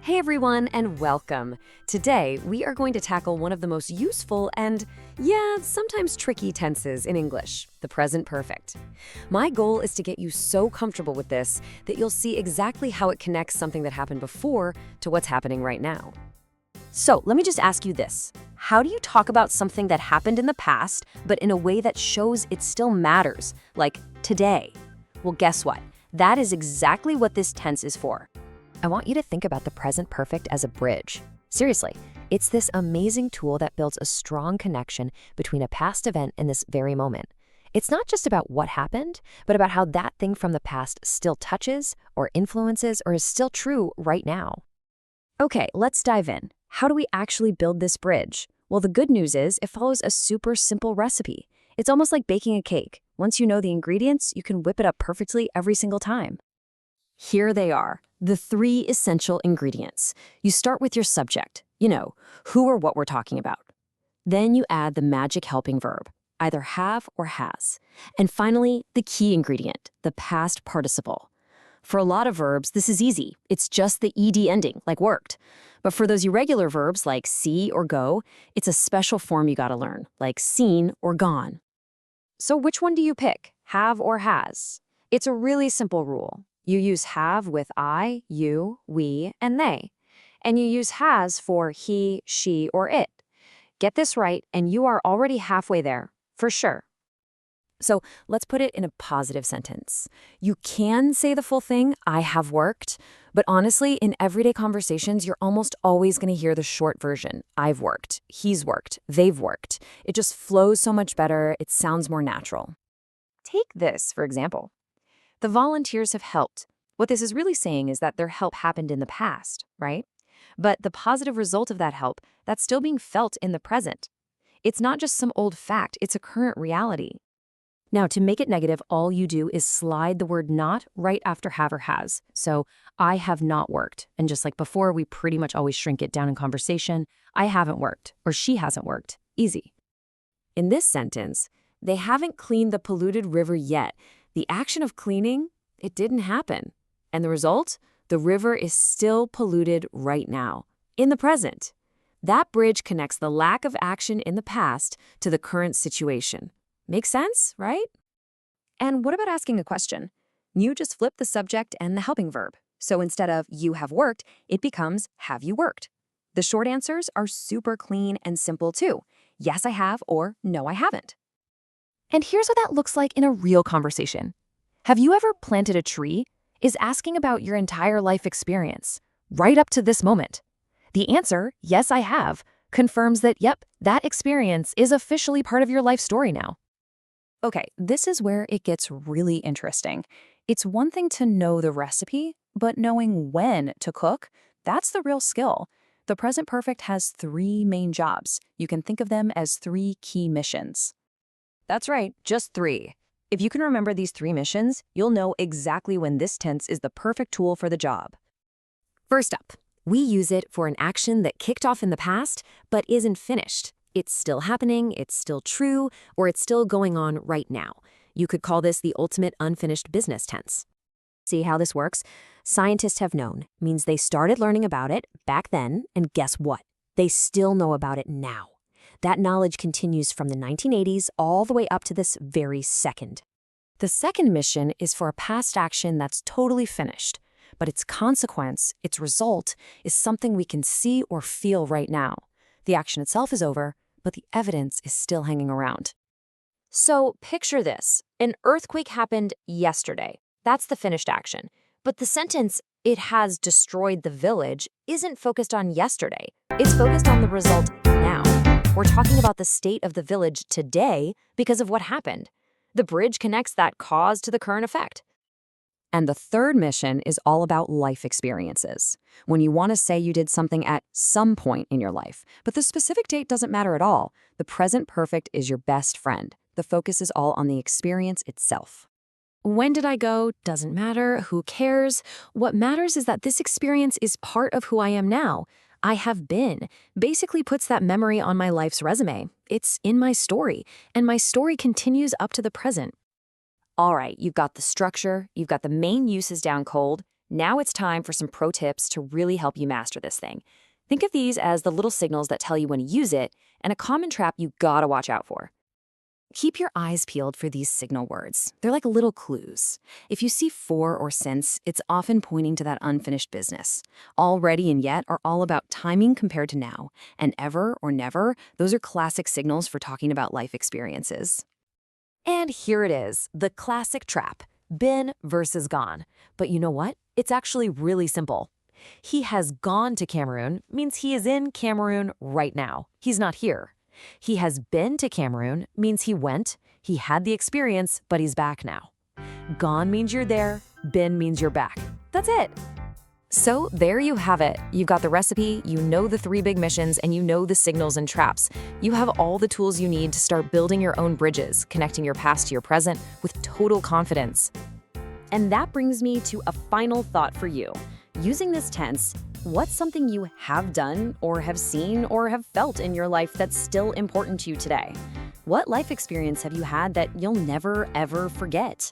Hey everyone, and welcome. Today, we are going to tackle one of the most useful and, yeah, sometimes tricky tenses in English, the present perfect. My goal is to get you so comfortable with this that you'll see exactly how it connects something that happened before to what's happening right now. So, let me just ask you this. How do you talk about something that happened in the past, but in a way that shows it still matters, like today? Well, guess what? That is exactly what this tense is for. I want you to think about the present perfect as a bridge. Seriously, it's this amazing tool that builds a strong connection between a past event and this very moment. It's not just about what happened, but about how that thing from the past still touches or influences or is still true right now. Okay, let's dive in. How do we actually build this bridge? Well, the good news is it follows a super simple recipe. It's almost like baking a cake. Once you know the ingredients, you can whip it up perfectly every single time. Here they are, the three essential ingredients. You start with your subject, who or what we're talking about. Then you add the magic helping verb, either have or has. And finally, the key ingredient, the past participle. For a lot of verbs, this is easy. It's just the ed ending, like worked. But for those irregular verbs like see or go, it's a special form you gotta learn, like seen or gone. So which one do you pick, have or has? It's a really simple rule. You use have with I, you, we, and they. And you use has for he, she, or it. Get this right, and you are already halfway there, for sure. So let's put it in a positive sentence. You can say the full thing, I have worked, but honestly, in everyday conversations, you're almost always going to hear the short version. I've worked, he's worked, they've worked. It just flows so much better, it sounds more natural. Take this, for example. The volunteers have helped. What this is really saying is that their help happened in the past, right? But the positive result of that help, that's still being felt in the present. It's not just some old fact, it's a current reality. Now, to make it negative, all you do is slide the word not right after have or has. So, I have not worked. And just like before, we pretty much always shrink it down in conversation. I haven't worked, or she hasn't worked. Easy. In this sentence, they haven't cleaned the polluted river yet. The action of cleaning, it didn't happen. And the result? The river is still polluted right now, in the present. That bridge connects the lack of action in the past to the current situation. Makes sense, right? And what about asking a question? You just flip the subject and the helping verb. So instead of you have worked, it becomes have you worked? The short answers are super clean and simple too. Yes, I have, or no, I haven't. And here's what that looks like in a real conversation. Have you ever planted a tree? Is asking about your entire life experience, right up to this moment. The answer, yes, I have, confirms that, yep, that experience is officially part of your life story now. Okay, this is where it gets really interesting. It's one thing to know the recipe, but knowing when to cook, that's the real skill. The present perfect has three main jobs. You can think of them as three key missions. That's right, just three. If you can remember these three missions, you'll know exactly when this tense is the perfect tool for the job. First up, we use it for an action that kicked off in the past, but isn't finished. It's still happening, it's still true, or it's still going on right now. You could call this the ultimate unfinished business tense. See how this works? Scientists have known, means they started learning about it back then, and guess what? They still know about it now. That knowledge continues from the 1980s all the way up to this very second. The second mission is for a past action that's totally finished, but its consequence, its result, is something we can see or feel right now. The action itself is over, but the evidence is still hanging around. So picture this. An earthquake happened yesterday. That's the finished action. But the sentence, it has destroyed the village, isn't focused on yesterday. It's focused on the result now. We're talking about the state of the village today because of what happened. The bridge connects that cause to the current effect. And the third mission is all about life experiences. When you want to say you did something at some point in your life, but the specific date doesn't matter at all. The present perfect is your best friend. The focus is all on the experience itself. When did I go? Doesn't matter. Who cares? What matters is that this experience is part of who I am now. I have been, basically puts that memory on my life's resume. It's in my story, and my story continues up to the present. All right, you've got the structure, you've got the main uses down cold. Now it's time for some pro tips to really help you master this thing. Think of these as the little signals that tell you when to use it and a common trap you gotta watch out for. Keep your eyes peeled for these signal words. They're like little clues. If you see for or since, it's often pointing to that unfinished business. Already and yet are all about timing compared to now. And ever or never, those are classic signals for talking about life experiences. And here it is, the classic trap, been versus gone. But you know what? It's actually really simple. He has gone to Cameroon means he is in Cameroon right now. He's not here. He has been to Cameroon means he went, he had the experience, but he's back now. Gone means you're there, been means you're back. That's it. So there you have it. You've got the recipe, you know the 3 big missions, and you know the signals and traps. You have all the tools you need to start building your own bridges, connecting your past to your present with total confidence. And that brings me to a final thought for you. Using this tense, what's something you have done or have seen or have felt in your life that's still important to you today? What life experience have you had that you'll never, ever forget?